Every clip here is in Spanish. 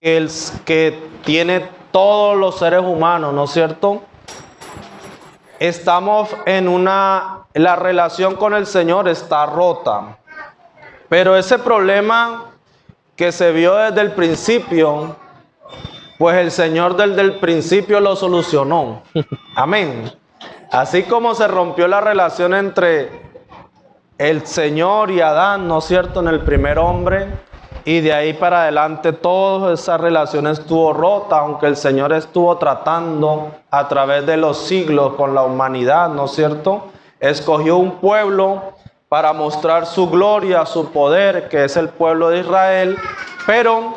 que tiene todos los seres humanos, ¿no es cierto? Estamos la relación con el Señor está rota. Pero ese problema que se vio desde el principio, pues el Señor desde el principio lo solucionó. Amén. Así como se rompió la relación entre el Señor y Adán, ¿no es cierto?, en el primer hombre, y de ahí para adelante toda esa relación estuvo rota, aunque el Señor estuvo tratando a través de los siglos con la humanidad, ¿no es cierto? Escogió un pueblo para mostrar su gloria, su poder, que es el pueblo de Israel, pero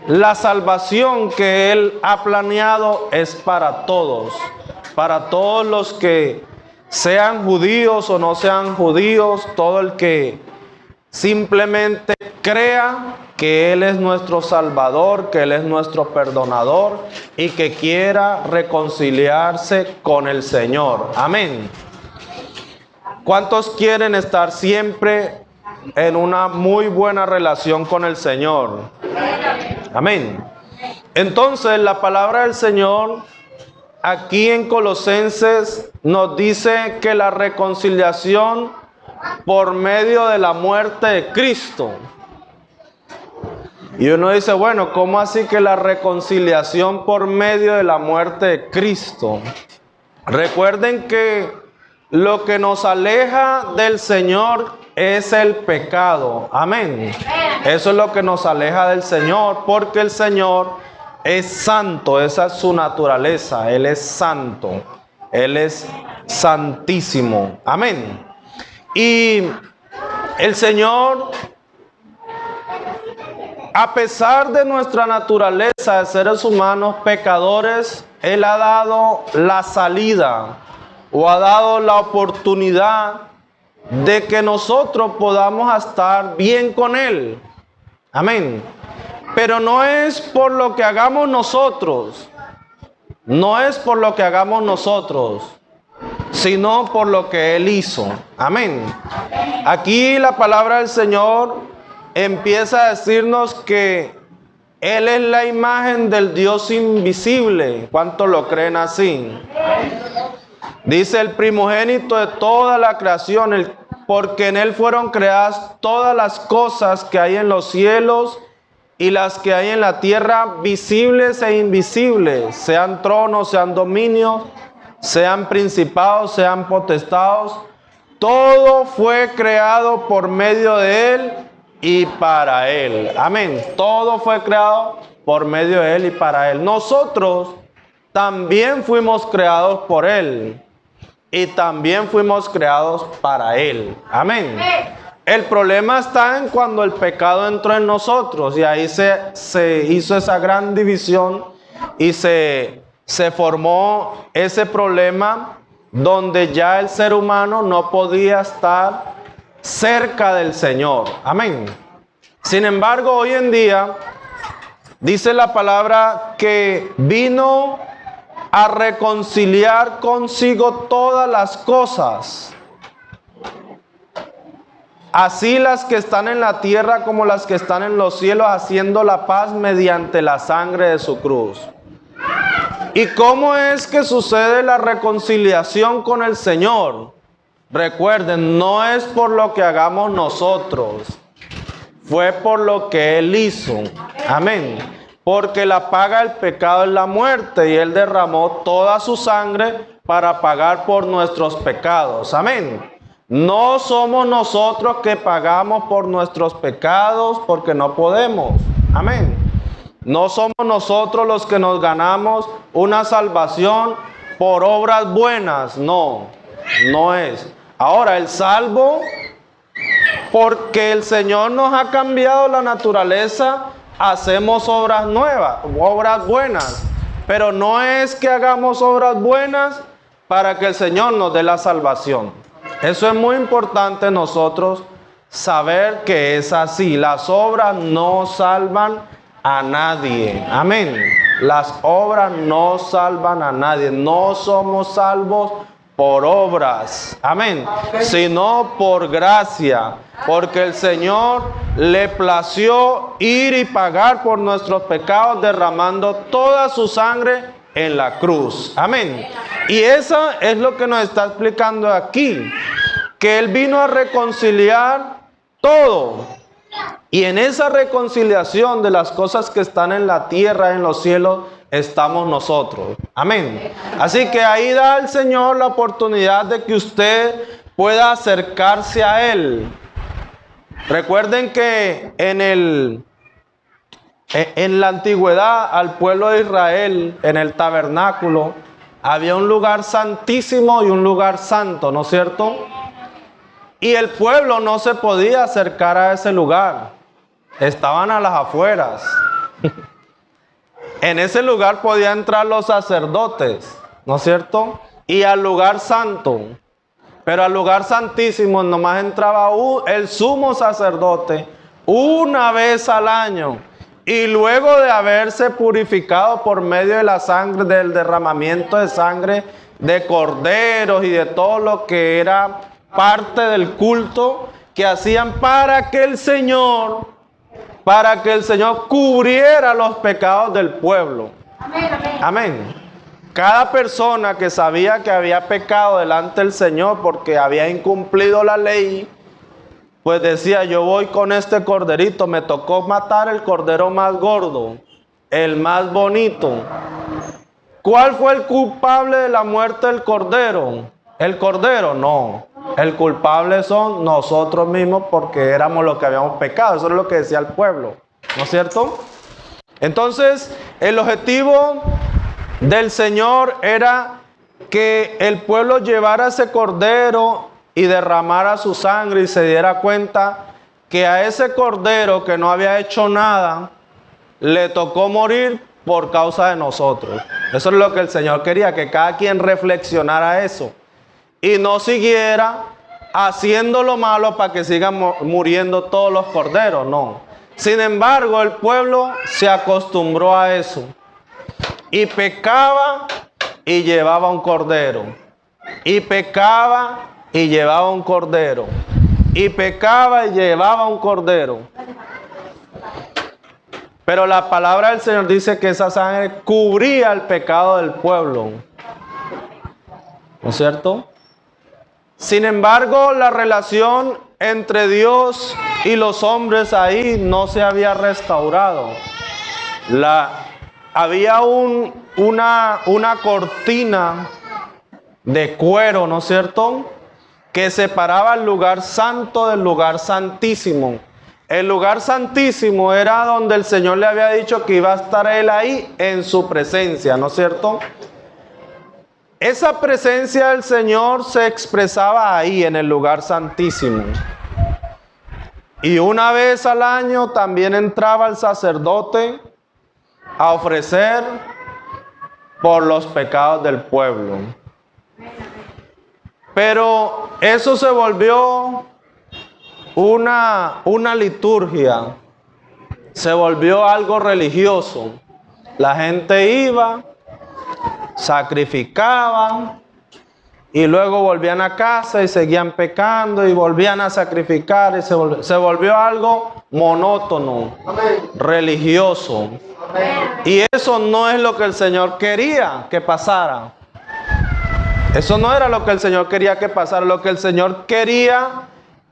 la salvación que Él ha planeado es para todos los que sean judíos o no sean judíos, todo el que simplemente crea que Él es nuestro Salvador, que Él es nuestro perdonador y que quiera reconciliarse con el Señor. Amén. ¿Cuántos quieren estar siempre en una muy buena relación con el Señor? Amén. Entonces, la palabra del Señor aquí en Colosenses nos dice que la reconciliación por medio de la muerte de Cristo. Y uno dice, bueno, ¿cómo así que la reconciliación por medio de la muerte de Cristo? Recuerden que lo que nos aleja del Señor es el pecado. Amén. Eso es lo que nos aleja del Señor, porque el Señor es santo, esa es su naturaleza. Él es santo, Él es santísimo. Amén. Y el Señor, a pesar de nuestra naturaleza de seres humanos pecadores, Él ha dado la salida o ha dado la oportunidad de que nosotros podamos estar bien con Él. Amén. Pero no es por lo que hagamos nosotros, sino por lo que Él hizo. Amén. Aquí la palabra del Señor empieza a decirnos que Él es la imagen del Dios invisible. ¿Cuántos lo creen así? Dice el primogénito de toda la creación, porque en Él fueron creadas todas las cosas que hay en los cielos y las que hay en la tierra, visibles e invisibles, sean tronos, sean dominios, sean principados, sean potestados. Todo fue creado por medio de Él y para Él. Amén. Todo fue creado por medio de Él y para Él. Nosotros también fuimos creados por Él y también fuimos creados para Él. Amén. El problema está en cuando el pecado entró en nosotros y ahí se hizo esa gran división y se formó ese problema donde ya el ser humano no podía estar cerca del Señor. Amén. Sin embargo, hoy en día dice la palabra que vino a reconciliar consigo todas las cosas, así las que están en la tierra como las que están en los cielos, haciendo la paz mediante la sangre de su cruz. ¿Y cómo es que sucede la reconciliación con el Señor? Recuerden, no es por lo que hagamos nosotros, fue por lo que Él hizo. Amén. Porque la paga del pecado es la muerte y Él derramó toda su sangre para pagar por nuestros pecados. Amén. No somos nosotros que pagamos por nuestros pecados porque no podemos. Amén. No somos nosotros los que nos ganamos una salvación por obras buenas. No, no es. Ahora, el salvo, porque el Señor nos ha cambiado la naturaleza, hacemos obras nuevas, obras buenas. Pero no es que hagamos obras buenas para que el Señor nos dé la salvación. Eso es muy importante nosotros saber que es así. Las obras no salvan a nadie. Amén. Las obras no salvan a nadie. No somos salvos por obras, amén, sino por gracia, porque el Señor le plació ir y pagar por nuestros pecados derramando toda su sangre en la cruz, amén. Y eso es lo que nos está explicando aquí, que Él vino a reconciliar todo. Y en esa reconciliación de las cosas que están en la tierra, en los cielos, estamos nosotros. Amén. Así que ahí da el Señor la oportunidad de que usted pueda acercarse a Él. Recuerden que en la antigüedad al pueblo de Israel, en el tabernáculo, había un lugar santísimo y un lugar santo, ¿no es cierto? Y el pueblo no se podía acercar a ese lugar. Estaban a las afueras. En ese lugar podían entrar los sacerdotes, ¿no es cierto? Y al lugar santo. Pero al lugar santísimo nomás entraba el sumo sacerdote una vez al año. Y luego de haberse purificado por medio de la sangre, del derramamiento de sangre de corderos y de todo lo que era parte del culto que hacían para que el Señor cubriera los pecados del pueblo. Amén, amén. Amén. Cada persona que sabía que había pecado delante del Señor porque había incumplido la ley, pues decía, yo voy con este corderito, me tocó matar el cordero más gordo, el más bonito. ¿Cuál fue el culpable de la muerte del cordero? ¿El cordero? No. El culpable son nosotros mismos porque éramos los que habíamos pecado. Eso es lo que decía el pueblo, ¿no es cierto? Entonces, el objetivo del Señor era que el pueblo llevara ese cordero y derramara su sangre y se diera cuenta que a ese cordero que no había hecho nada, le tocó morir por causa de nosotros. Eso es lo que el Señor quería, que cada quien reflexionara eso. Y no siguiera haciendo lo malo para que sigan muriendo todos los corderos, no. Sin embargo, el pueblo se acostumbró a eso. Y pecaba y llevaba un cordero. Y pecaba y llevaba un cordero. Y pecaba y llevaba un cordero. Pero la palabra del Señor dice que esa sangre cubría el pecado del pueblo. ¿No es cierto? Sin embargo, la relación entre Dios y los hombres ahí no se había restaurado. Había una cortina de cuero, ¿no es cierto?, que separaba el lugar santo del lugar santísimo. El lugar santísimo era donde el Señor le había dicho que iba a estar Él ahí en su presencia, ¿no es cierto? Esa presencia del Señor se expresaba ahí en el lugar santísimo. Y una vez al año también entraba el sacerdote a ofrecer por los pecados del pueblo. Pero eso se volvió una liturgia, se volvió algo religioso. La gente iba, sacrificaban y luego volvían a casa y seguían pecando y volvían a sacrificar y se volvió algo monótono, religioso. Y eso no es lo que el Señor quería que pasara. Eso no era lo que el Señor quería que pasara. Lo que el Señor quería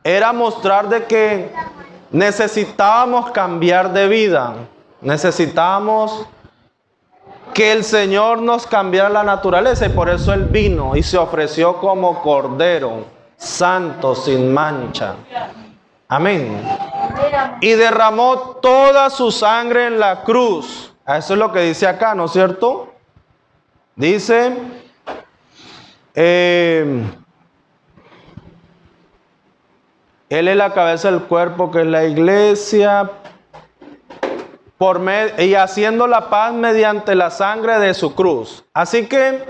era mostrar de que necesitábamos cambiar de vida. Necesitábamos que el Señor nos cambiara la naturaleza, y por eso Él vino y se ofreció como cordero, santo, sin mancha. Amén. Y derramó toda su sangre en la cruz. Eso es lo que dice acá, ¿no es cierto? Dice, Él es la cabeza del cuerpo, que es la iglesia, y haciendo la paz mediante la sangre de su cruz. Así que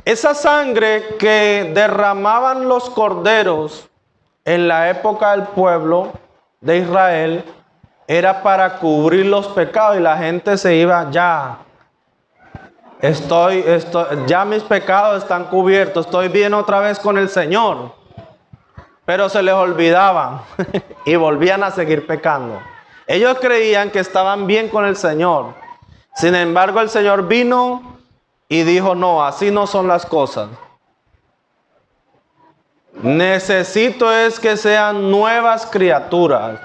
esa sangre que derramaban los corderos en la época del pueblo de Israel era para cubrir los pecados, y la gente se iba ya. ya mis pecados están cubiertos, estoy bien otra vez con el Señor. Pero se les olvidaba y volvían a seguir pecando. Ellos creían que estaban bien con el Señor. Sin embargo, el Señor vino y dijo, no, así no son las cosas. Necesito es que sean nuevas criaturas.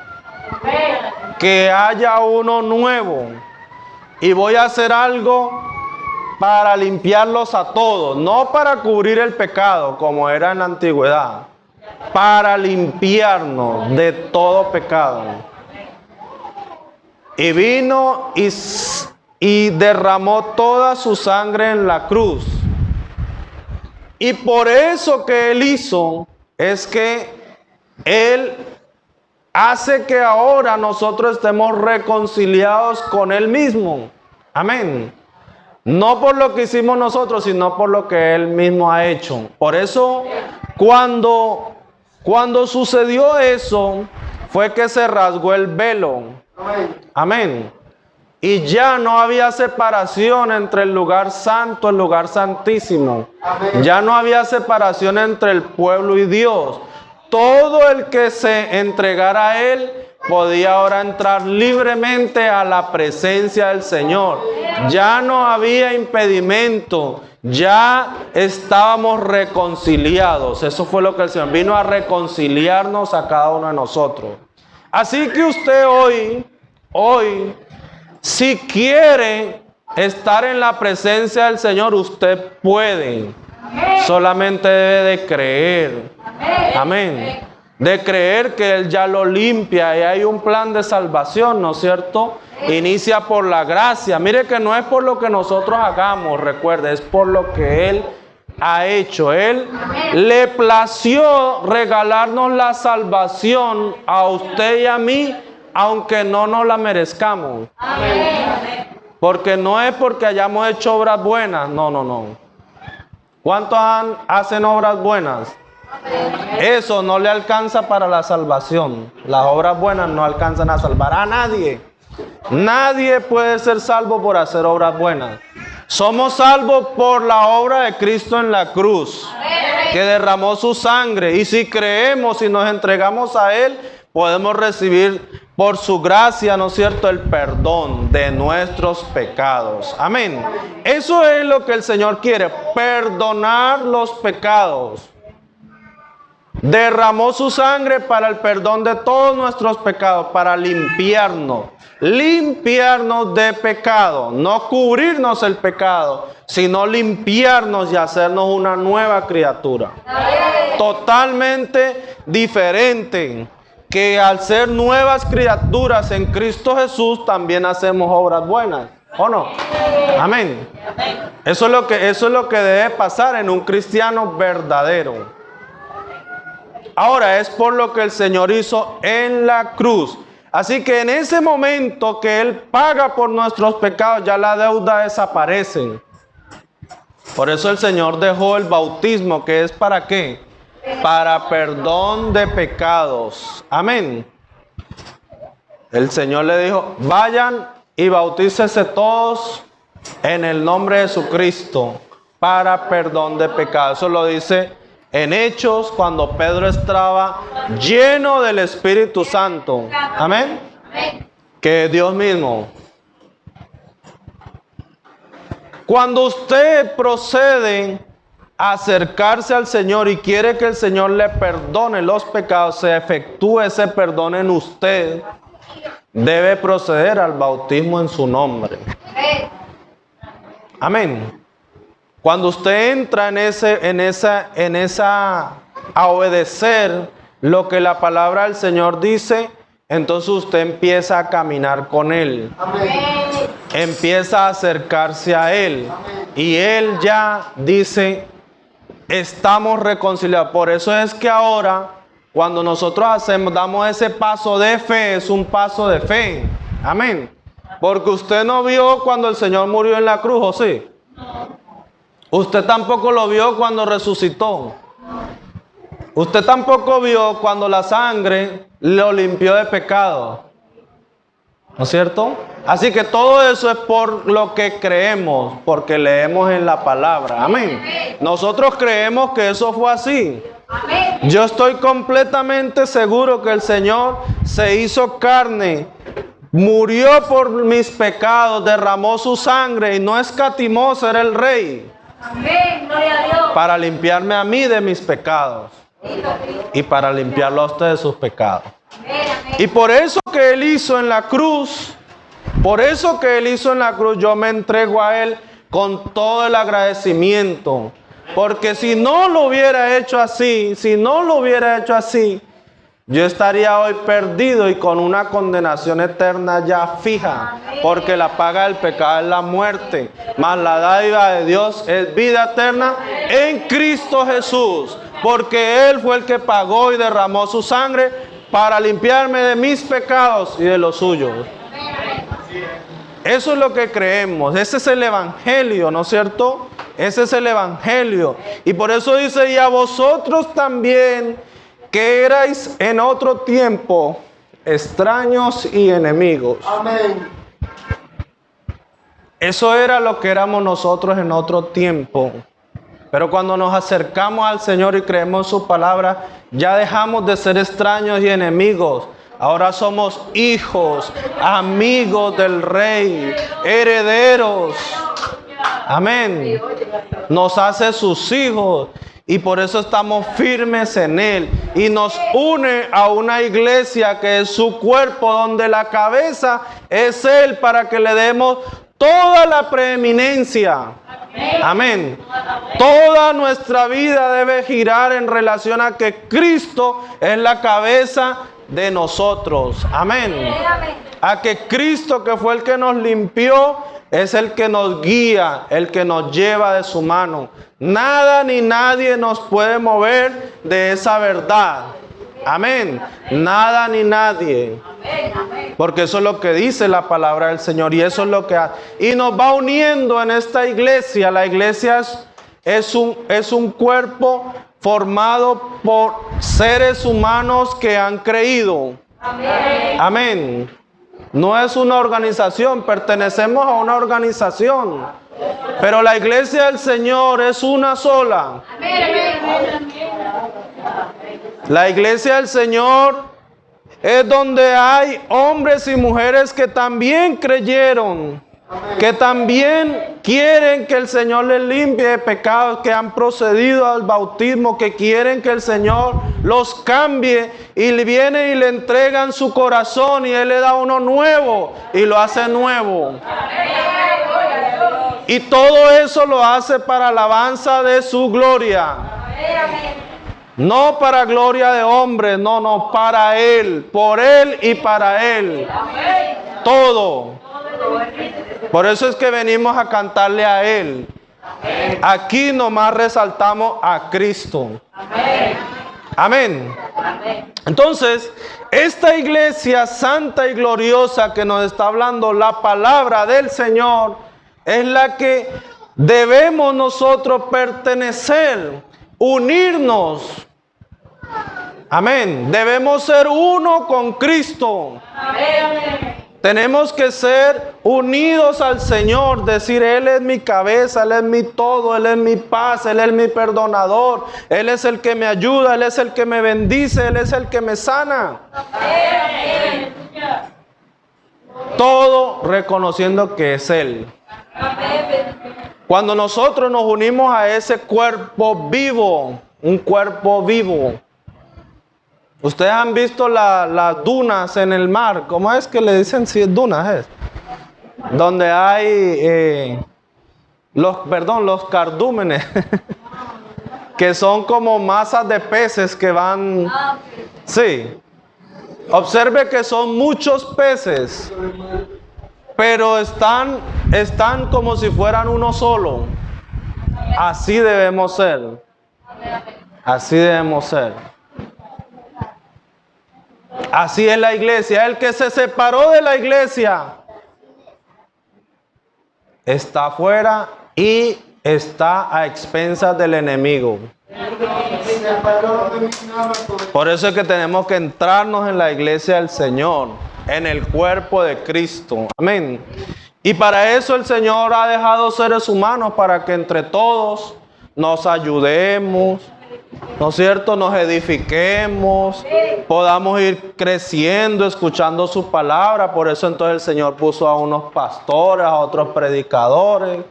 Que haya uno nuevo. Y voy a hacer algo para limpiarlos a todos. No para cubrir el pecado como era en la antigüedad. Para limpiarnos de todo pecado. Y vino y derramó toda su sangre en la cruz. Y por eso que Él hizo, es que Él hace que ahora nosotros estemos reconciliados con Él mismo. Amén. No por lo que hicimos nosotros, sino por lo que Él mismo ha hecho. Por eso, cuando sucedió eso, fue que se rasgó el velo. Amén. Y ya no había separación entre el lugar santo y el lugar santísimo. Ya no había separación entre el pueblo y Dios. Todo el que se entregara a Él podía ahora entrar libremente a la presencia del Señor. Ya no había impedimento. Ya estábamos reconciliados. Eso fue lo que el Señor vino a reconciliarnos a cada uno de nosotros. Así que usted hoy, si quiere estar en la presencia del Señor, usted puede. Solamente debe de creer. Amén. De creer que Él ya lo limpia y hay un plan de salvación, ¿no es cierto? Inicia por la gracia. Mire que no es por lo que nosotros hagamos, recuerde, es por lo que Él ha hecho. Él le plació regalarnos la salvación a usted y a mí, aunque no nos la merezcamos. Porque no es porque hayamos hecho obras buenas, no. ¿Cuántos hacen obras buenas? Eso no le alcanza para la salvación. Las obras buenas no alcanzan a salvar a nadie. Nadie puede ser salvo por hacer obras buenas. Somos salvos por la obra de Cristo en la cruz, que derramó su sangre. Y si creemos y nos entregamos a Él, podemos recibir por su gracia, ¿no es cierto?, el perdón de nuestros pecados. Amén. Eso es lo que el Señor quiere, perdonar los pecados. Derramó su sangre para el perdón de todos nuestros pecados, para limpiarnos de pecado, no cubrirnos el pecado, sino limpiarnos y hacernos una nueva criatura. Totalmente diferente, que al ser nuevas criaturas en Cristo Jesús también hacemos obras buenas, ¿o no? Amén. Eso es lo que debe pasar en un cristiano verdadero. Ahora es por lo que el Señor hizo en la cruz. Así que en ese momento que Él paga por nuestros pecados, ya la deuda desaparece. Por eso el Señor dejó el bautismo, que es ¿para qué? Para perdón de pecados. Amén. El Señor le dijo, vayan y bautícese todos en el nombre de Jesucristo para perdón de pecados. Eso lo dice en Hechos, cuando Pedro estaba lleno del Espíritu Santo. Amén. Que Dios mismo. Cuando usted procede a acercarse al Señor y quiere que el Señor le perdone los pecados, se efectúe ese perdón en usted, debe proceder al bautismo en su nombre. Amén. Cuando usted entra a obedecer lo que la palabra del Señor dice, entonces usted empieza a caminar con Él. Amén. Empieza a acercarse a Él. Amén. Y Él ya dice, estamos reconciliados. Por eso es que ahora, cuando nosotros damos ese paso de fe, es un paso de fe. Amén. Porque usted no vio cuando el Señor murió en la cruz, ¿o sí? Usted tampoco lo vio cuando resucitó. Usted tampoco vio cuando la sangre lo limpió de pecado. ¿No es cierto? Así que todo eso es por lo que creemos, porque leemos en la palabra. Amén. Nosotros creemos que eso fue así. Yo estoy completamente seguro que el Señor se hizo carne, murió por mis pecados, derramó su sangre y no escatimó ser el rey. Amén, gloria a Dios. Para limpiarme a mí de mis pecados y para limpiarlo a usted de sus pecados. Y por eso que Él hizo en la cruz, yo me entrego a Él con todo el agradecimiento. Porque si no lo hubiera hecho así, yo estaría hoy perdido y con una condenación eterna ya fija. Porque la paga del pecado es la muerte, mas la dádiva de Dios es vida eterna en Cristo Jesús. Porque Él fue el que pagó y derramó su sangre para limpiarme de mis pecados y de los suyos. Eso es lo que creemos. Ese es el evangelio, ¿no es cierto? Ese es el evangelio. Y por eso dice, y a vosotros también, que erais en otro tiempo extraños y enemigos. Amén. Eso era lo que éramos nosotros en otro tiempo. Pero cuando nos acercamos al Señor y creemos en su palabra, ya dejamos de ser extraños y enemigos. Ahora somos hijos, amigos del Rey, herederos. Amén. Nos hace sus hijos y por eso estamos firmes en Él. Y nos une a una iglesia que es su cuerpo, donde la cabeza es Él, para que le demos toda la preeminencia. Amén. Toda nuestra vida debe girar en relación a que Cristo es la cabeza de nosotros. Amén. A que Cristo, que fue el que nos limpió, es el que nos guía, el que nos lleva de su mano. Nada ni nadie nos puede mover de esa verdad. Amén. Nada ni nadie. Porque eso es lo que dice la palabra del Señor y eso es lo que hace. Y nos va uniendo en esta iglesia. La iglesia es un cuerpo formado por seres humanos que han creído. Amén. Amén. No es una organización, pertenecemos a una organización. Pero la iglesia del Señor es una sola. La iglesia del Señor es donde hay hombres y mujeres que también creyeron, que también quieren que el Señor les limpie de pecados, que han procedido al bautismo, que quieren que el Señor los cambie y le vienen y le entregan su corazón y Él le da uno nuevo y lo hace nuevo. Y todo eso lo hace para alabanza de su gloria. No para gloria de hombres, no, para Él, por Él y para Él. Todo. Por eso es que venimos a cantarle a Él. Aquí nomás resaltamos a Cristo. Amén. Entonces, esta iglesia santa y gloriosa que nos está hablando la palabra del Señor es la que debemos nosotros pertenecer, unirnos. Amén. Debemos ser uno con Cristo. Amén. Tenemos que ser unidos al Señor, decir, Él es mi cabeza, Él es mi todo, Él es mi paz, Él es mi perdonador, Él es el que me ayuda, Él es el que me bendice, Él es el que me sana. Amén. Todo reconociendo que es Él. Cuando nosotros nos unimos a ese cuerpo vivo, un cuerpo vivo. Ustedes han visto las dunas en el mar. ¿Cómo es que le dicen? Si es dunas, es. Donde hay los cardúmenes. Que son como masas de peces que van. Sí. Observe que son muchos peces. Pero están como si fueran uno solo. Así debemos ser. Así debemos ser. Así es la iglesia. El que se separó de la iglesia está afuera y está a expensas del enemigo. Por eso es que tenemos que entrarnos en la iglesia del Señor. en el cuerpo de Cristo. Amén. Y para eso el Señor ha dejado seres humanos, para que entre todos nos ayudemos, ¿no es cierto? Nos edifiquemos, podamos ir creciendo, escuchando su palabra. Por eso entonces el Señor puso a unos pastores, a otros predicadores,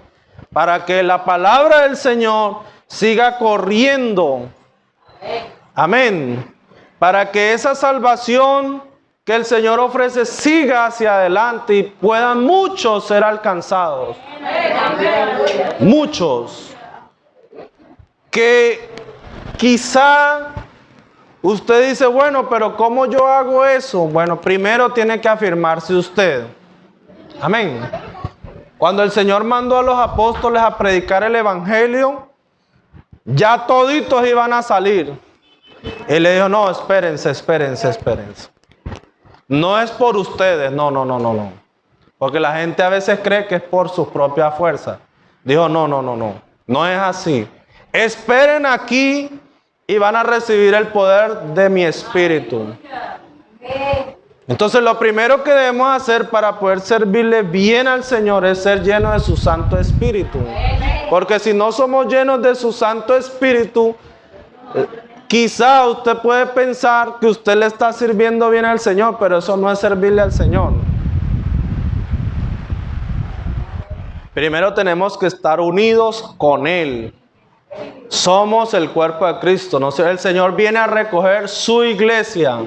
para que la palabra del Señor siga corriendo. Amén. Para que esa salvación que el Señor ofrece siga hacia adelante y puedan muchos ser alcanzados. Muchos. Que quizá usted dice, bueno, pero ¿cómo yo hago eso? Bueno, primero tiene que afirmarse usted. Amén. Cuando el Señor mandó a los apóstoles a predicar el evangelio, ya toditos iban a salir. Él le dijo, no, espérense. No es por ustedes, no. Porque la gente a veces cree que es por sus propias fuerzas. Dijo, no es así. Esperen aquí y van a recibir el poder de mi espíritu. Entonces lo primero que debemos hacer para poder servirle bien al Señor es ser llenos de su Santo Espíritu. Porque si no somos llenos de su Santo Espíritu, quizá usted puede pensar que usted le está sirviendo bien al Señor, pero eso no es servirle al Señor. Primero tenemos que estar unidos con Él. Somos el cuerpo de Cristo, ¿no? El Señor viene a recoger su iglesia.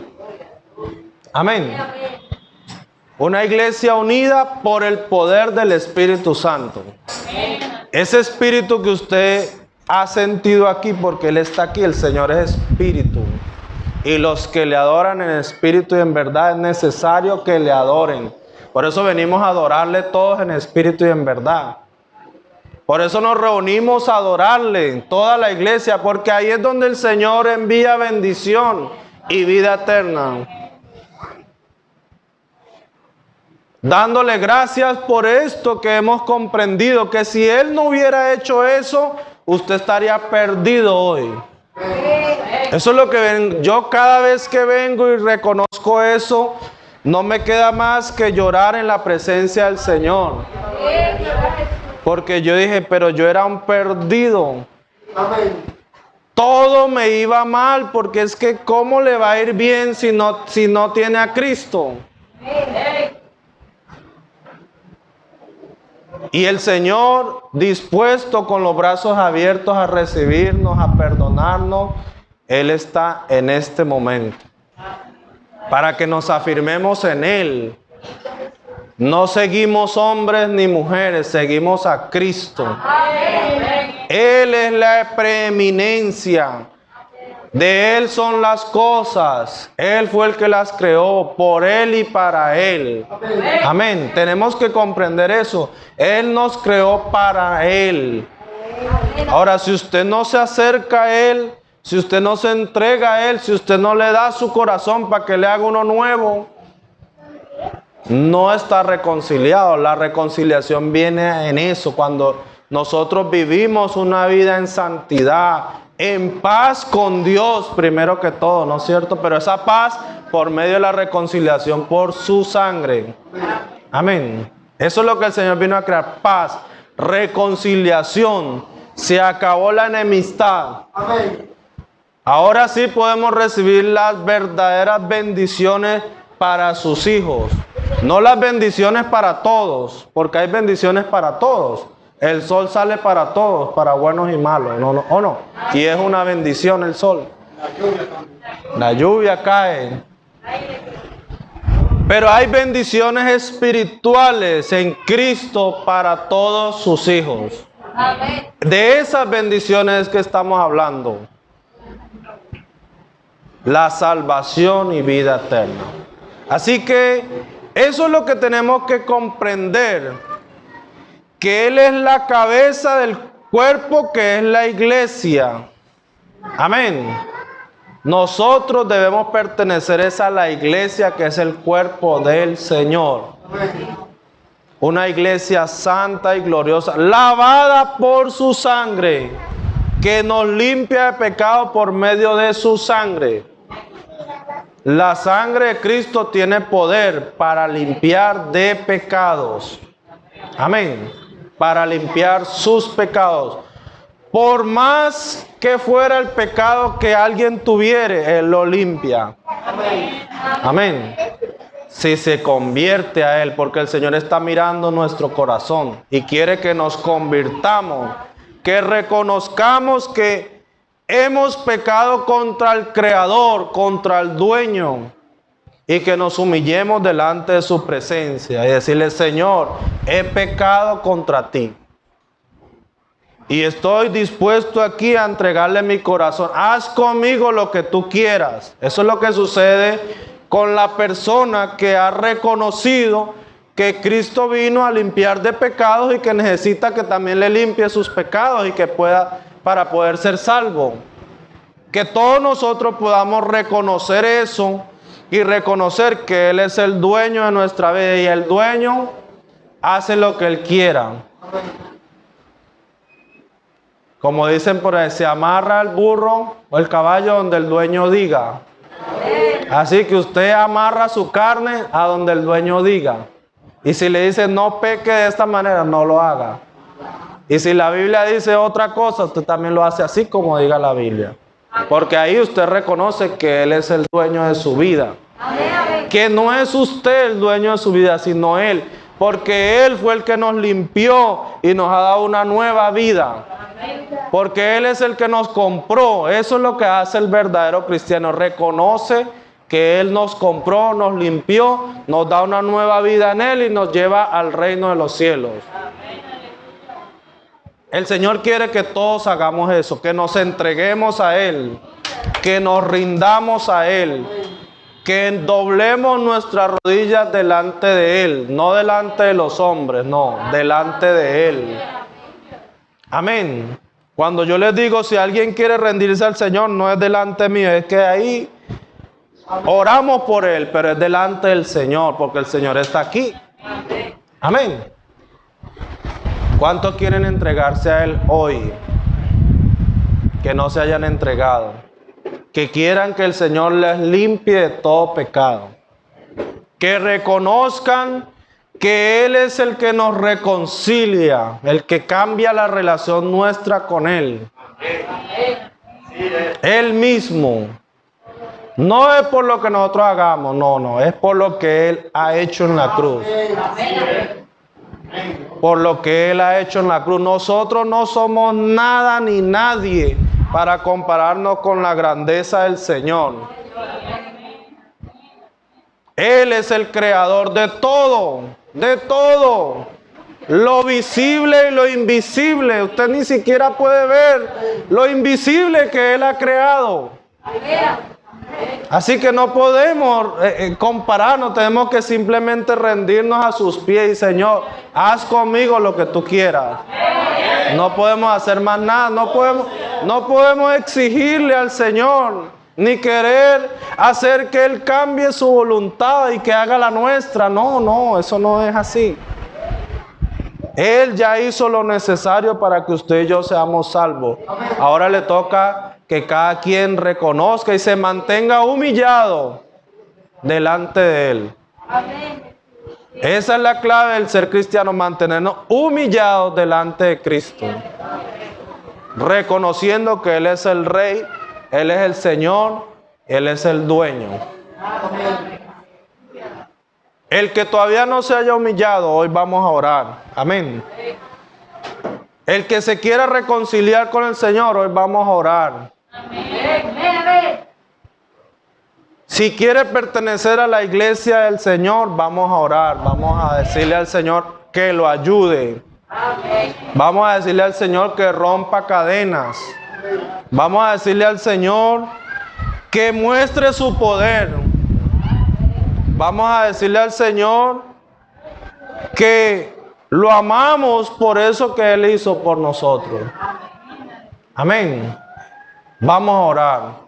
Amén. Una iglesia unida por el poder del Espíritu Santo. Ese Espíritu que usted ha sentido aquí, porque Él está aquí, el Señor es Espíritu. Y los que le adoran en espíritu y en verdad es necesario que le adoren. Por eso venimos a adorarle todos en espíritu y en verdad. Por eso nos reunimos a adorarle en toda la iglesia, porque ahí es donde el Señor envía bendición y vida eterna. Dándole gracias por esto que hemos comprendido, que si Él no hubiera hecho eso, usted estaría perdido hoy. Eso es lo que yo cada vez que vengo y reconozco eso, no me queda más que llorar en la presencia del Señor. Porque yo dije, pero yo era un perdido. Todo me iba mal, porque es que ¿cómo le va a ir bien si no tiene a Cristo? Y el Señor dispuesto con los brazos abiertos a recibirnos, a perdonarnos, Él está en este momento. Para que nos afirmemos en Él. No seguimos hombres ni mujeres, seguimos a Cristo. Él es la preeminencia. De Él son las cosas. Él fue el que las creó, por Él y para Él. Amén. Tenemos que comprender eso. Él nos creó para Él. Ahora, si usted no se acerca a Él, si usted no se entrega a Él, si usted no le da su corazón para que le haga uno nuevo, no está reconciliado. La reconciliación viene en eso, cuando nosotros vivimos una vida en santidad, en paz con Dios primero que todo, ¿no es cierto? Pero esa paz por medio de la reconciliación por su sangre. Amén. Eso es lo que el Señor vino a crear, paz, reconciliación. Se acabó la enemistad. Amén. Ahora sí podemos recibir las verdaderas bendiciones para sus hijos. No las bendiciones para todos, porque hay bendiciones para todos. El sol sale para todos, para buenos y malos, ¿o no? Y es una bendición el sol. La lluvia cae. Pero hay bendiciones espirituales en Cristo para todos sus hijos. De esas bendiciones que estamos hablando. La salvación y vida eterna. Así que eso es lo que tenemos que comprender. Que Él es la cabeza del cuerpo que es la iglesia. Amén. Nosotros debemos pertenecer a la iglesia que es el cuerpo del Señor. Una iglesia santa y gloriosa, lavada por su sangre, que nos limpia de pecado por medio de su sangre. La sangre de Cristo tiene poder para limpiar de pecados. Amén. Para limpiar sus pecados. Por más que fuera el pecado que alguien tuviere, Él lo limpia. Amén. Si se convierte a Él, porque el Señor está mirando nuestro corazón y quiere que nos convirtamos, que reconozcamos que hemos pecado contra el Creador, contra el Dueño, y que nos humillemos delante de su presencia y decirle: Señor, he pecado contra ti y estoy dispuesto aquí a entregarle mi corazón. Haz conmigo lo que tú quieras. Eso es lo que sucede con la persona que ha reconocido que Cristo vino a limpiar de pecados y que necesita que también le limpie sus pecados y que pueda, para poder ser salvo. Que todos nosotros podamos reconocer eso y reconocer que Él es el dueño de nuestra vida, y el dueño hace lo que Él quiera. Como dicen por ahí, se amarra el burro o el caballo donde el dueño diga. Así que usted amarra su carne a donde el dueño diga. Y si le dice no peque de esta manera, no lo haga. Y si la Biblia dice otra cosa, usted también lo hace así como diga la Biblia. Porque ahí usted reconoce que Él es el dueño de su vida. Que no es usted el dueño de su vida, sino Él. Porque Él fue el que nos limpió y nos ha dado una nueva vida. Porque Él es el que nos compró. Eso es lo que hace el verdadero cristiano. Reconoce que Él nos compró, nos limpió, nos da una nueva vida en Él y nos lleva al reino de los cielos. El Señor quiere que todos hagamos eso, que nos entreguemos a Él, que nos rindamos a Él, que doblemos nuestras rodillas delante de Él, no delante de los hombres, no, delante de Él. Amén. Cuando yo les digo, si alguien quiere rendirse al Señor, no es delante mío, es que ahí oramos por Él, pero es delante del Señor, porque el Señor está aquí. Amén. ¿Cuántos quieren entregarse a Él hoy? Que no se hayan entregado. Que quieran que el Señor les limpie de todo pecado. Que reconozcan que Él es el que nos reconcilia, el que cambia la relación nuestra con Él. Él mismo. No es por lo que nosotros hagamos, no, es por lo que Él ha hecho en la cruz. Por lo que Él ha hecho en la cruz. Nosotros no somos nada ni nadie para compararnos con la grandeza del Señor. Él es el creador de todo, lo visible y lo invisible. Usted ni siquiera puede ver lo invisible que Él ha creado. Así que no podemos compararnos, tenemos que simplemente rendirnos a sus pies y Señor, haz conmigo lo que tú quieras. No podemos hacer más nada, no podemos exigirle al Señor, ni querer hacer que Él cambie su voluntad y que haga la nuestra. No, eso no es así. Él ya hizo lo necesario para que usted y yo seamos salvos. Ahora le toca que cada quien reconozca y se mantenga humillado delante de Él. Esa es la clave del ser cristiano, mantenernos humillados delante de Cristo. Reconociendo que Él es el Rey, Él es el Señor, Él es el dueño. El que todavía no se haya humillado, hoy vamos a orar. Amén. El que se quiera reconciliar con el Señor, hoy vamos a orar. Si quiere pertenecer a la iglesia del Señor, vamos a orar. Vamos a decirle al Señor que lo ayude. Vamos a decirle al Señor que rompa cadenas. Vamos a decirle al Señor que muestre su poder. Vamos a decirle al Señor que lo amamos por eso que Él hizo por nosotros. Amén. Vamos a orar.